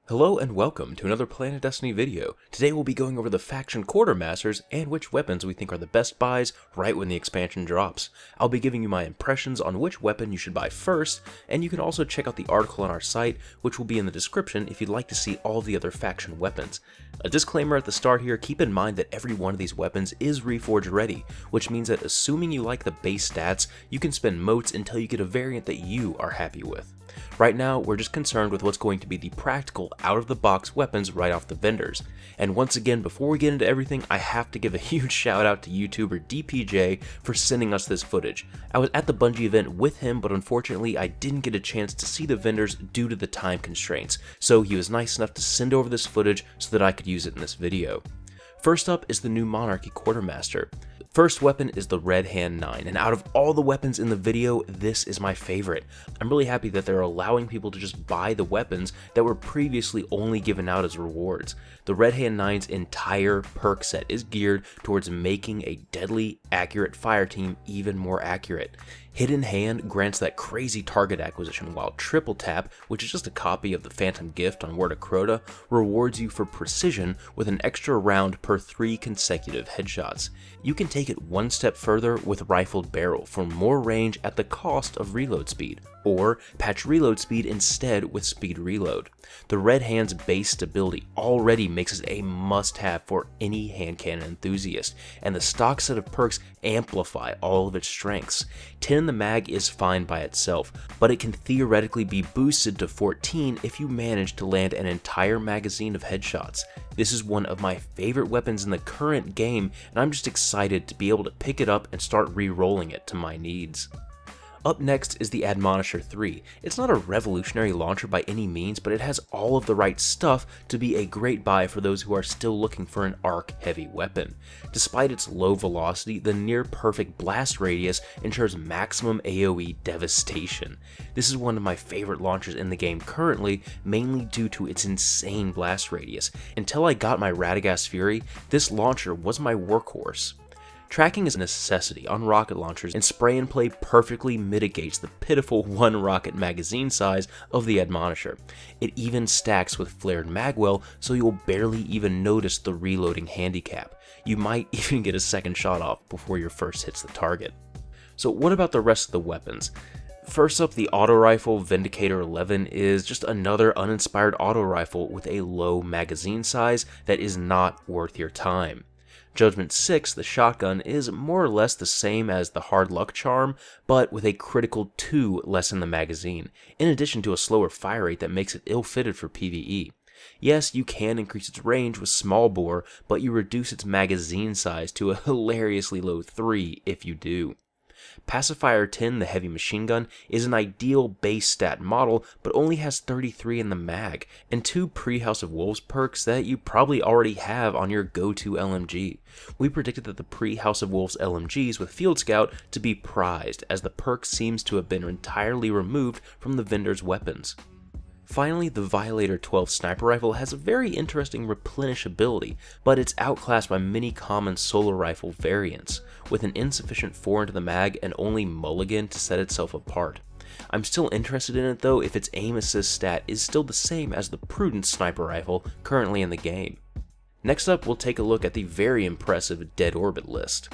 Hello and welcome to another PlanetDestiny video. Today we'll be going over the faction quartermasters and which weapons we think are the best buys right when the expansion drops. I'll be giving you my impressions on which weapon you should buy first, and you can also check out the article on our site, which will be in the description if you'd like to see all the other faction weapons. A disclaimer at the start here, keep in mind that every one of these weapons is Reforge ready, which means that assuming you like the base stats, you can spend motes until you get a variant that you are happy with. Right now, we're just concerned with what's going to be the practical, out-of-the-box weapons right off the vendors. And once again, before we get into everything, I have to give a huge shout out to YouTuber DPJ for sending us this footage. I was at the Bungie event with him, but unfortunately I didn't get a chance to see the vendors due to the time constraints, so he was nice enough to send over this footage so that I could use it in this video. First up is the new Monarchy Quartermaster. First weapon is the Red Hand 9, and out of all the weapons in the video, this is my favorite. I'm really happy that they're allowing people to just buy the weapons that were previously only given out as rewards. The Red Hand 9's entire perk set is geared towards making a deadly, accurate fire team even more accurate. Hidden Hand grants that crazy target acquisition, while Triple Tap, which is just a copy of the Phantom Gift on Word of Crota, rewards you for precision with an extra round per 3 consecutive headshots. You can take it one step further with Rifled Barrel for more range at the cost of reload speed, or patch reload speed instead with Speed Reload. The Red Hand's base stability already makes it a must-have for any hand cannon enthusiast, and the stock set of perks amplify all of its strengths. 10 in the mag is fine by itself, but it can theoretically be boosted to 14 if you manage to land an entire magazine of headshots. This is one of my favorite weapons in the current game, and I'm just excited to be able to pick it up and start re-rolling it to my needs. Up next is the Admonisher 3. It's not a revolutionary launcher by any means, but it has all of the right stuff to be a great buy for those who are still looking for an arc-heavy weapon. Despite its low velocity, the near-perfect blast radius ensures maximum AoE devastation. This is one of my favorite launchers in the game currently, mainly due to its insane blast radius. Until I got my Radagast Fury, this launcher was my workhorse. Tracking is a necessity on rocket launchers, and Spray and Play perfectly mitigates the pitiful one rocket magazine size of the Admonisher. It even stacks with flared magwell, so you'll barely even notice the reloading handicap. You might even get a second shot off before your first hits the target. So what about the rest of the weapons? First up, the auto rifle Vindicator 11 is just another uninspired auto rifle with a low magazine size that is not worth your time. Judgment 6, the shotgun, is more or less the same as the Hard Luck Charm, but with a critical 2 less in the magazine, in addition to a slower fire rate that makes it ill-fitted for PvE. Yes, you can increase its range with small bore, but you reduce its magazine size to a hilariously low 3 if you do. Pacifier 10, the heavy machine gun, is an ideal base stat model, but only has 33 in the mag, and 2 pre-House of Wolves perks that you probably already have on your go-to LMG. We predicted that the pre-House of Wolves LMGs with Field Scout to be prized, as the perk seems to have been entirely removed from the vendor's weapons. Finally, the Violator 12 sniper rifle has a very interesting replenish ability, but it's outclassed by many common solar rifle variants, with an insufficient 4 into the mag and only mulligan to set itself apart. I'm still interested in it though if its aim assist stat is still the same as the Prudent sniper rifle currently in the game. Next up, we'll take a look at the very impressive Dead Orbit list.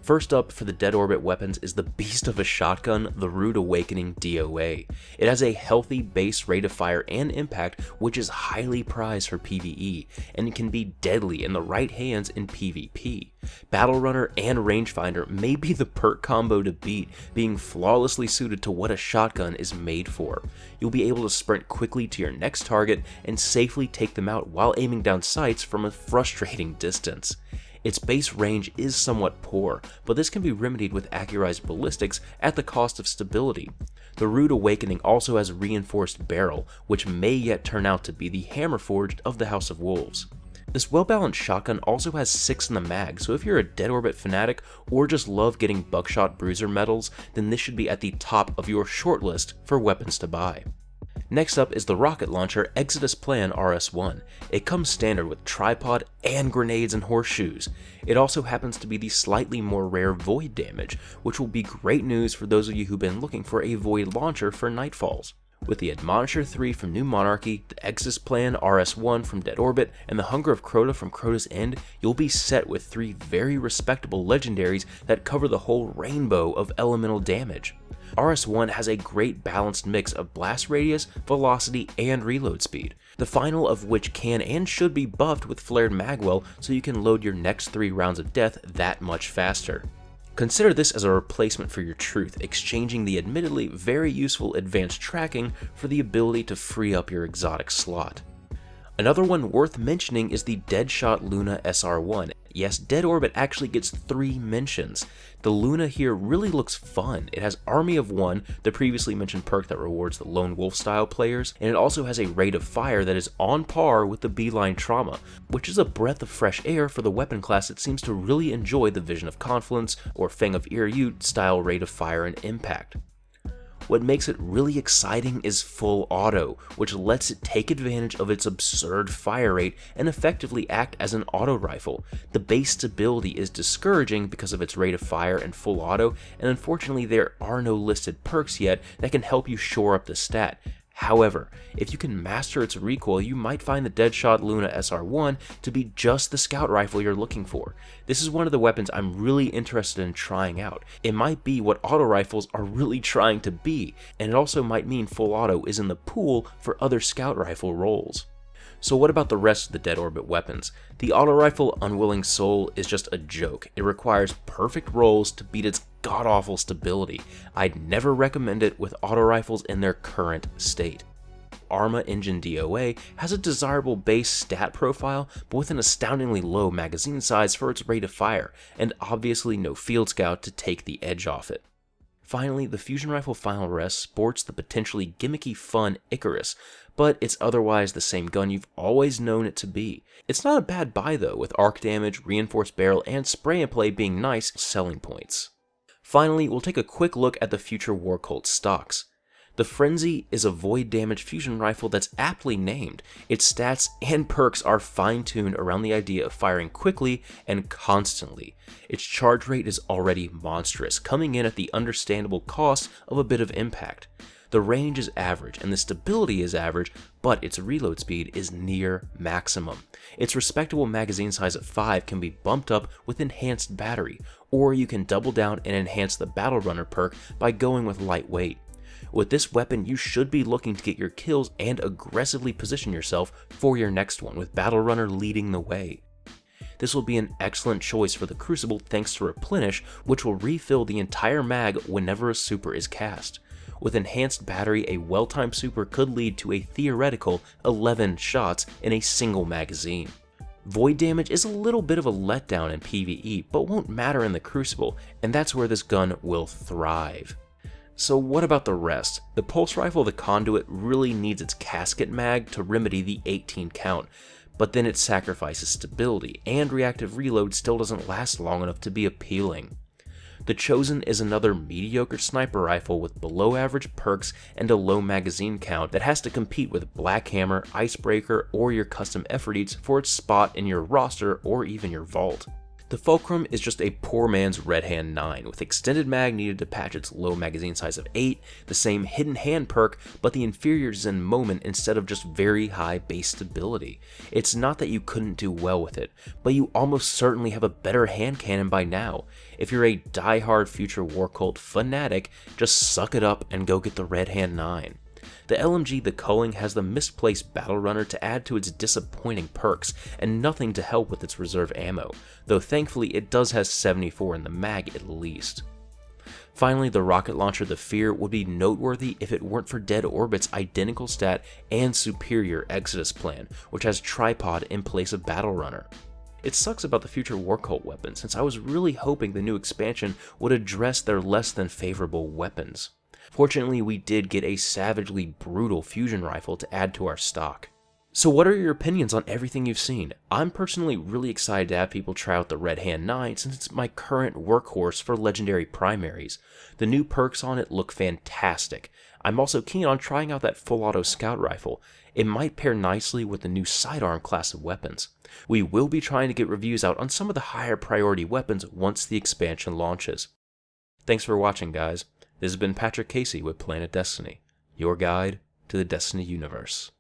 First up for the Dead Orbit weapons is the beast of a shotgun, the Rude Awakening DOA. It has a healthy base rate of fire and impact, which is highly prized for PvE, and it can be deadly in the right hands in PvP. Battle Runner and Rangefinder may be the perk combo to beat, being flawlessly suited to what a shotgun is made for. You'll be able to sprint quickly to your next target and safely take them out while aiming down sights from a frustrating distance. Its base range is somewhat poor, but this can be remedied with accurized ballistics at the cost of stability. The Rude Awakening also has Reinforced Barrel, which may yet turn out to be the Hammerforged of the House of Wolves. This well-balanced shotgun also has 6 in the mag, so if you're a Dead Orbit fanatic or just love getting buckshot bruiser medals, then this should be at the top of your shortlist for weapons to buy. Next up is the rocket launcher Exodus Plan RS-1. It comes standard with tripod and grenades and horseshoes. It also happens to be the slightly more rare Void damage, which will be great news for those of you who've been looking for a Void launcher for Nightfalls. With the Admonisher 3 from New Monarchy, the Exodus Plan RS1 from Dead Orbit, and the Hunger of Crota from Crota's End, you'll be set with 3 very respectable legendaries that cover the whole rainbow of elemental damage. RS1 has a great balanced mix of blast radius, velocity, and reload speed, the final of which can and should be buffed with Flared Magwell so you can load your next 3 rounds of death that much faster. Consider this as a replacement for your Truth, exchanging the admittedly very useful advanced tracking for the ability to free up your exotic slot. Another one worth mentioning is the Deadshot Luna SR1. Yes, Dead Orbit actually gets 3 mentions. The Luna here really looks fun. It has Army of One, the previously mentioned perk that rewards the Lone Wolf style players, and it also has a rate of fire that is on par with the Beeline Trauma, which is a breath of fresh air for the weapon class that seems to really enjoy the Vision of Confluence or Fang of Irut style rate of fire and impact. What makes it really exciting is full auto, which lets it take advantage of its absurd fire rate and effectively act as an auto rifle. The base stability is discouraging because of its rate of fire and full auto, and unfortunately there are no listed perks yet that can help you shore up the stat. However, if you can master its recoil, you might find the Deadshot Luna SR1 to be just the scout rifle you're looking for. This is one of the weapons I'm really interested in trying out. It might be what auto rifles are really trying to be, and it also might mean full auto is in the pool for other scout rifle roles. So what about the rest of the Dead Orbit weapons? The auto rifle Unwilling Soul is just a joke. It requires perfect rolls to beat its god-awful stability. I'd never recommend it with auto rifles in their current state. Arma Engine DOA has a desirable base stat profile, but with an astoundingly low magazine size for its rate of fire, and obviously no Field Scout to take the edge off it. Finally, the Fusion Rifle Final Rest sports the potentially gimmicky fun Icarus, but it's otherwise the same gun you've always known it to be. It's not a bad buy though, with arc damage, reinforced barrel, and spray and play being nice selling points. Finally, we'll take a quick look at the future War Cult stocks. The Frenzy is a void damage fusion rifle that's aptly named. Its stats and perks are fine-tuned around the idea of firing quickly and constantly. Its charge rate is already monstrous, coming in at the understandable cost of a bit of impact. The range is average and the stability is average, but its reload speed is near maximum. Its respectable magazine size of 5 can be bumped up with enhanced battery, or you can double down and enhance the Battle Runner perk by going with lightweight. With this weapon, you should be looking to get your kills and aggressively position yourself for your next one, with Battle Runner leading the way. This will be an excellent choice for the Crucible thanks to Replenish, which will refill the entire mag whenever a super is cast. With enhanced battery, a well-timed super could lead to a theoretical 11 shots in a single magazine. Void damage is a little bit of a letdown in PvE, but won't matter in the Crucible, and that's where this gun will thrive. So what about the rest? The Pulse Rifle the Conduit really needs its casket mag to remedy the 18 count, but then it sacrifices stability, and reactive reload still doesn't last long enough to be appealing. The Chosen is another mediocre sniper rifle with below average perks and a low magazine count that has to compete with Black Hammer, Icebreaker, or your custom effort eats for its spot in your roster or even your vault. The Fulcrum is just a poor man's Red Hand 9, with extended mag needed to patch its low magazine size of 8, the same hidden hand perk, but the inferior Zen moment instead of just very high base stability. It's not that you couldn't do well with it, but you almost certainly have a better hand cannon by now. If you're a die-hard future War Cult fanatic, just suck it up and go get the Red Hand 9. The LMG The Culling has the misplaced Battle Runner to add to its disappointing perks, and nothing to help with its reserve ammo, though thankfully it does have 74 in the mag at least. Finally, the rocket launcher The Fear would be noteworthy if it weren't for Dead Orbit's identical stat and superior Exodus plan, which has tripod in place of Battle Runner. It sucks about the future War Cult weapons, since I was really hoping the new expansion would address their less than favorable weapons. Fortunately, we did get a savagely brutal fusion rifle to add to our stock. So what are your opinions on everything you've seen? I'm personally really excited to have people try out the Red Hand 9 since it's my current workhorse for legendary primaries. The new perks on it look fantastic. I'm also keen on trying out that full auto scout rifle. It might pair nicely with the new sidearm class of weapons. We will be trying to get reviews out on some of the higher priority weapons once the expansion launches. Thanks for watching, guys. This has been Patrick Casey with PlanetDestiny, your guide to the Destiny universe.